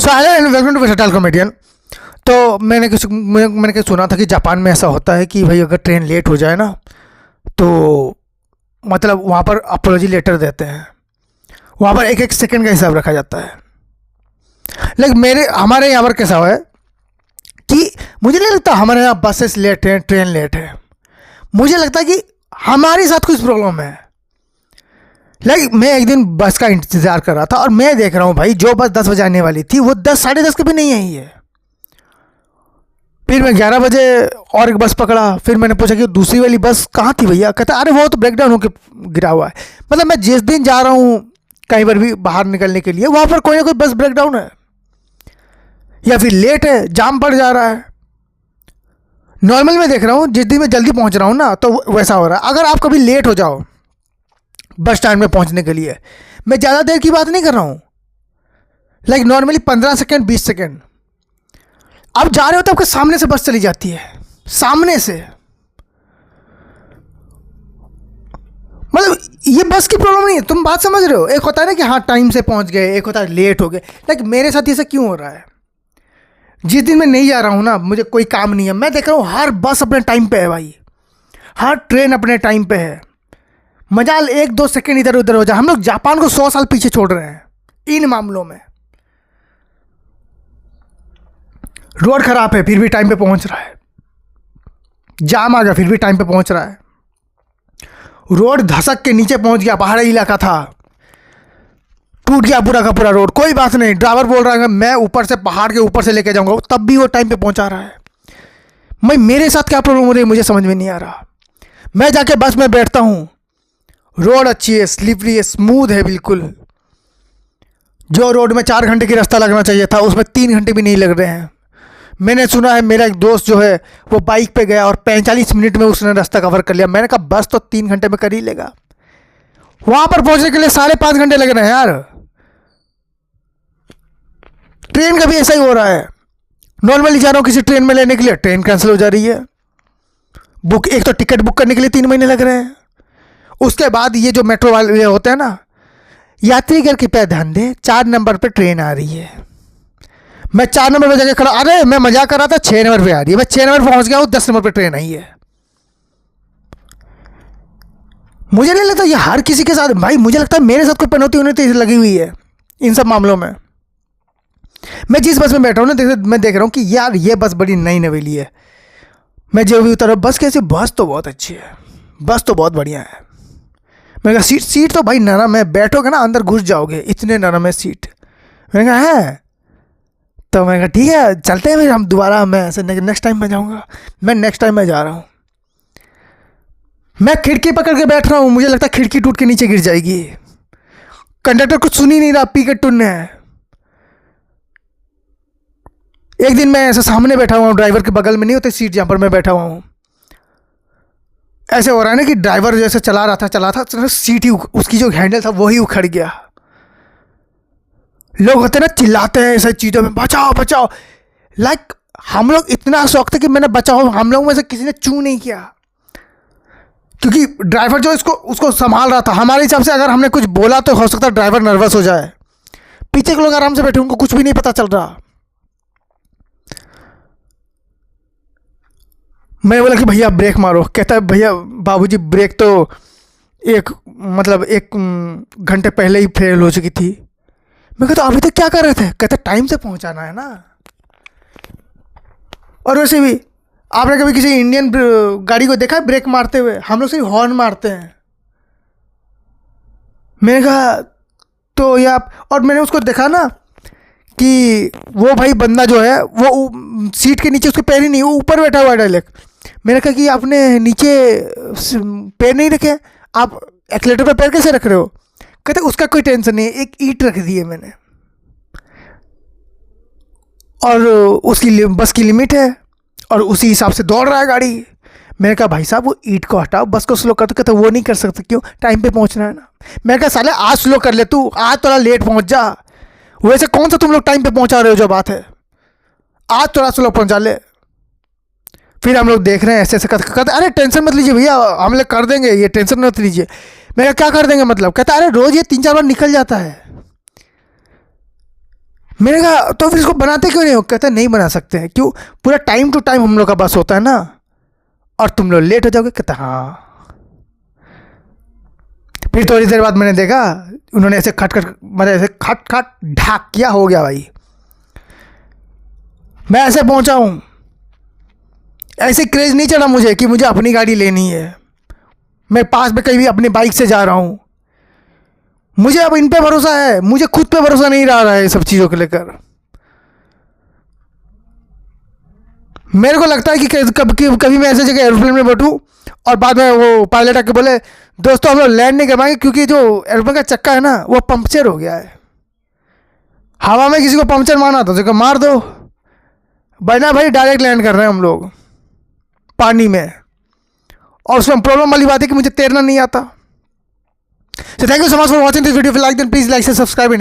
So hello and welcome to versatile comedian. तो मैंने कहीं सुना था कि जापान में ऐसा होता है कि भाई अगर ट्रेन लेट हो जाए ना तो मतलब वहाँ पर अपोलॉजी लेटर देते हैं। वहाँ पर एक एक सेकंड का हिसाब रखा जाता है। लेकिन हमारे यहाँ पर कैसा हुआ है कि मुझे नहीं लगता हमारे यहाँ बसेस लेट हैं, ट्रेन लेट है। मुझे लगता है कि हमारे साथ कुछ प्रॉब्लम है। मैं एक दिन बस का इंतज़ार कर रहा था और मैं देख रहा हूँ भाई जो बस 10 बजे आने वाली थी वो 10 साढ़े 10 कभी नहीं आई है। फिर मैं 11 बजे और एक बस पकड़ा। फिर मैंने पूछा कि दूसरी वाली बस कहाँ थी भैया। कहता अरे वो तो ब्रेकडाउन होकर गिरा हुआ है। मतलब मैं जिस दिन जा रहा हूँ कहीं पर भी बाहर निकलने के लिए वहाँ पर कोई ना कोई बस ब्रेकडाउन है या फिर लेट है, जाम पड़ जा रहा है। नॉर्मल मैं देख रहा हूँ जिस दिन मैं जल्दी पहुँच रहा हूँ ना तो वैसा हो रहा है। अगर आप कभी लेट हो जाओ बस स्टैंड में पहुंचने के लिए, मैं ज़्यादा देर की बात नहीं कर रहा हूं, नॉर्मली 15 सेकेंड 20 सेकेंड आप जा रहे हो तो आपके सामने से बस चली जाती है, सामने से। मतलब ये बस की प्रॉब्लम नहीं है, तुम बात समझ रहे हो। एक होता है ना कि हाँ टाइम से पहुंच गए, एक होता है लेट हो गए। मेरे साथ ये सब क्यों हो रहा है। जिस दिन मैं नहीं जा रहा हूं ना, मुझे कोई काम नहीं है, मैं देख रहा हूं हर बस अपने टाइम पे है भाई, हर ट्रेन अपने टाइम पे है। मजाल 1-2 सेकेंड इधर उधर हो जाए। हम लोग जापान को 100 साल पीछे छोड़ रहे हैं इन मामलों में। रोड खराब है फिर भी टाइम पे पहुंच रहा है, जाम आ गया फिर भी टाइम पे पहुंच रहा है। रोड धसक के नीचे पहुंच गया, पहाड़ी इलाका था, टूट गया पूरा का पूरा रोड, कोई बात नहीं। ड्राइवर बोल रहा है मैं ऊपर से पहाड़ के ऊपर से लेके जाऊंगा, तब भी वो टाइम पे पहुंचा रहा है। मेरे साथ क्या प्रॉब्लम हो रही है मुझे समझ में नहीं आ रहा। मैं जाके बस में बैठता हूं, रोड अच्छी है, स्लिपरी है, स्मूथ है बिल्कुल। जो रोड में 4 घंटे की रास्ता लगना चाहिए था उसमें 3 घंटे भी नहीं लग रहे हैं। मैंने सुना है मेरा एक दोस्त जो है वो बाइक पे गया और 45 मिनट में उसने रास्ता कवर कर लिया। मैंने कहा बस तो 3 घंटे में कर ही लेगा, वहां पर पहुंचने के लिए 5.5 घंटे लग रहे हैं यार। ट्रेन का भी ऐसा ही हो रहा है। नॉर्मली जा रहा हूं किसी ट्रेन में लेने के लिए, ट्रेन कैंसिल हो जा रही है। एक तो टिकट बुक करने के लिए 3 महीने लग रहे हैं। उसके बाद ये जो मेट्रो वाले होते हैं ना, यात्रीगण कृपया ध्यान दें 4 नंबर पे ट्रेन आ रही है। मैं 4 नंबर पे जाके खड़ा, अरे मैं मजाक कर रहा था, 6 नंबर पे आ रही है। मैं 6 नंबर पे पहुंच गया हूं, 10 नंबर पे ट्रेन आई है। मुझे नहीं लगता ये हर किसी के साथ भाई, मुझे लगता है मेरे साथ कोई पनौती उन्होंने लगी हुई है इन सब मामलों में। मैं जिस बस में बैठा हूँ ना, मैं देख रहा हूँ कि यार ये बस बड़ी नई नवेली है। मैं जो भी उतरा, बस कैसी, बस तो बहुत अच्छी है, बस तो बहुत बढ़िया है। मैंने कहा सीट तो भाई नरम है, बैठोगे ना अंदर घुस जाओगे, इतने नरम है सीट। मैंने कहा है, तो मैंने कहा ठीक है चलते हैं फिर हम दोबारा। मैं ऐसे नेक्स्ट टाइम मैं जाऊँगा, मैं नेक्स्ट टाइम मैं जा रहा हूँ। मैं खिड़की पकड़ के बैठ रहा हूँ, मुझे लगता है खिड़की टूट के नीचे गिर जाएगी। कंडक्टर कुछ सुन ही नहीं रहा, पी के टुन है। एक दिन मैं ऐसे सामने बैठा हुआ हूँ, ड्राइवर के बगल में नहीं होती सीट जहाँ पर मैं बैठा हुआ हूँ। ऐसे हो रहा है ना कि ड्राइवर जैसे चला रहा था सीट ही उसकी जो हैंडल था वही उखड़ गया। लोग होते ना चिल्लाते हैं ऐसे चीज़ों में, बचाओ बचाओ। हम लोग इतना शौक था कि मैंने बचाओ, हम लोग में से किसी ने चू नहीं किया, क्योंकि ड्राइवर जो उसको संभाल रहा था। हमारे हिसाब से अगर हमने कुछ बोला तो हो सकता है ड्राइवर नर्वस हो जाए। पीछे के लोग आराम से बैठे, उनको कुछ भी नहीं पता चल रहा। मैं बोला कि भैया ब्रेक मारो। कहता है भैया बाबूजी ब्रेक तो एक घंटे पहले ही फेल हो चुकी थी। मैं कहता अभी तक क्या कर रहे थे। कहता टाइम से पहुंचाना है ना। और वैसे भी आपने कभी किसी इंडियन गाड़ी को देखा है ब्रेक मारते हुए? हम लोग सिर्फ हॉर्न मारते हैं। मैंने कहा तो और मैंने उसको देखा ना कि वो भाई बंदा जो है वो सीट के नीचे उसके पैर ही नहीं, वो ऊपर बैठा हुआ है डायरेक्ट। मैंने कहा कि आपने नीचे पैर नहीं रखे, आप एक्सीलेटर पर पैर कैसे रख रहे हो? कहते उसका कोई टेंशन नहीं है, एक ईंट रख दी है मैंने और उसकी बस की लिमिट है और उसी हिसाब से दौड़ रहा है गाड़ी। मैंने कहा भाई साहब वो ईंट को हटाओ, बस को स्लो कर। तो कहते वो नहीं कर सकते, क्यों? टाइम पे पहुंचना है ना। मैंने कहा साले आज स्लो कर ले तू, आज थोड़ा लेट पहुंच जा। वैसे कौन सा तुम लोग टाइम पे पहुंचा रहे हो, जो बात है आज थोड़ा स्लो पहुंचा ले। फिर हम लोग देख रहे हैं ऐसे ऐसे कहते अरे टेंशन मत लीजिए भैया, हम लोग कर देंगे, ये टेंशन मत लीजिए। मैं क्या कर देंगे मतलब? कहता अरे रोज ये 3-4 बार निकल जाता है। मैंने कहा तो फिर इसको बनाते क्यों नहीं हो? कहते नहीं बना सकते हैं। क्यों? पूरा टाइम टू टाइम हम लोग का बस होता है ना, और तुम लोग लेट हो जाओगे। कहता हाँ। फिर थोड़ी देर बाद मैंने देखा उन्होंने ऐसे खट खट, मतलब ऐसे खट खट ढाक किया, हो गया भाई। मैं ऐसे पहुंचा हूँ, ऐसे क्रेज नहीं चढ़ा मुझे कि मुझे अपनी गाड़ी लेनी है। मैं पास में कहीं भी अपनी बाइक से जा रहा हूँ। मुझे अब इन पे भरोसा है, मुझे खुद पे भरोसा नहीं रहा है ये सब चीज़ों को लेकर। मेरे को लगता है कि कभी मैं ऐसे जगह एरोप्लेन में बैठूं और बाद में वो पायलट आके बोले दोस्तों हम लोग लैंड नहीं कर पाएंगे क्योंकि जो एरोप्लेन का चक्का है ना वो पंक्चर हो गया है। हवा में किसी को पंक्चर मारना तो उसको मार दो, वरना भाई डायरेक्ट लैंड कर रहे हैं हम लोग पानी में। और उसमें प्रॉब्लम वाली बात है कि मुझे तैरना नहीं आता। So thank you so much for watching this video. If you like, then please like, share, subscribe.